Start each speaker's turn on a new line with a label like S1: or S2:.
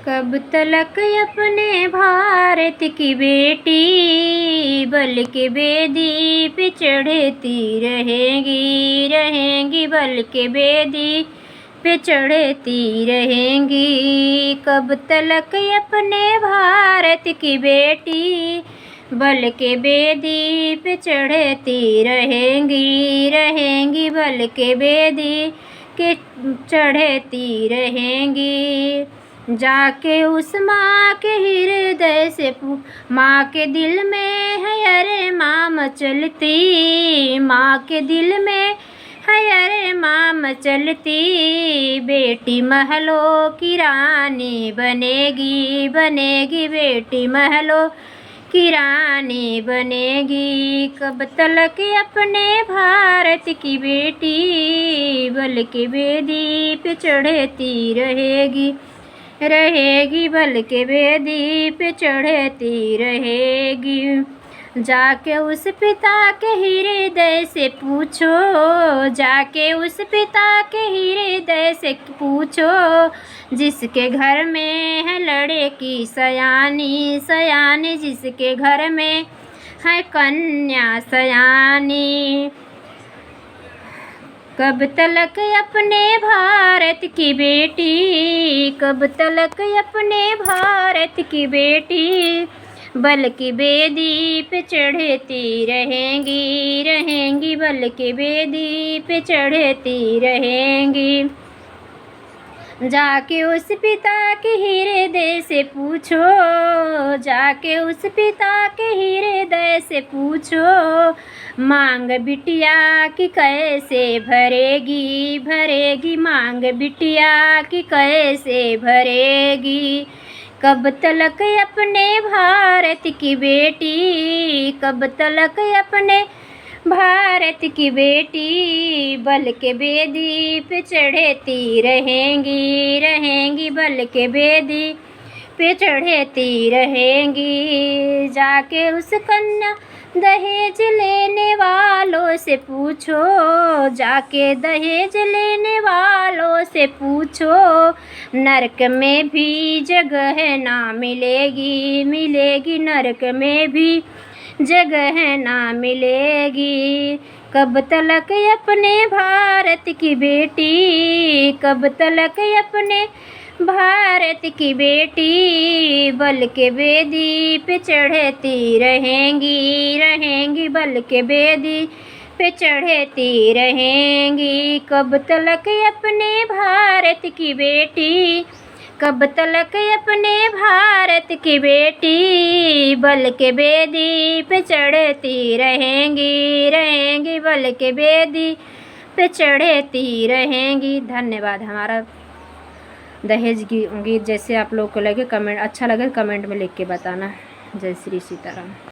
S1: कब तलक अपने भारत की बेटी बल के बेदी पे चढ़ती रहेंगी रहेंगी, बल के बेदी पे चढ़ती रहेंगी। कब तलक अपने भारत की बेटी बल के बेदी पे चढ़ती रहेंगी रहेंगी, बल के बेदी के चढ़ती रहेंगी। जाके उस माँ के हृदय से माँ के दिल में है अरे माँ मचलती, माँ के दिल में है अरे माँ मचलती। बेटी महलों की रानी बनेगी बनेगी, बेटी महलों की रानी बनेगी। कब तलक अपने भारत की बेटी बल के बेदी पे चढ़ती रहेगी रहेगी, बल के बेदी पे चढ़ती रहेगी। जाके उस पिता के हृदय से पूछो, जाके उस पिता के हृदय से पूछो, जिसके घर में है लड़की सयानी सयानी, जिसके घर में है कन्या सयानी। कब तलक अपने भारत की बेटी, कब तलक अपने भारत की बेटी बल की बेदी पे चढ़ती रहेंगी रहेंगी, बल की बेदी पे चढ़ती रहेंगी। जाके उस पिता के हृदय से पूछो, जाके उस पिता के हृदय से पूछो, मांग बिटिया की कैसे भरेगी भरेगी, मांग बिटिया की कैसे भरेगी। कब तलक अपने भारत की बेटी, कब तलक अपने भारत की बेटी बल के बेदी पे चढ़ती रहेंगी रहेंगी, बल के बेदी पे चढ़ती रहेंगी। जाके उस कन्या दहेज लेने वालों से पूछो, जाके दहेज लेने वालों से पूछो, नरक में भी जगह ना मिलेगी मिलेगी, नरक में भी जगह ना मिलेगी। कब तलक अपने भारत की बेटी, कब तलक अपने भारत की बेटी बल के बेदी पे चढ़ती रहेंगी रहेंगी, बल के बेदी पे चढ़ती रहेंगी। कब तलक अपने भारत की बेटी, कब तलक अपने भारत की बेटी बल के बेदी पे चढ़ती रहेंगी रहेंगी, बल के बेदी पे चढ़ती रहेंगी। धन्यवाद। हमारा दहेज गीत जैसे आप लोग को लगे, कमेंट अच्छा लगे कमेंट में लिख के बताना। जय श्री सीताराम।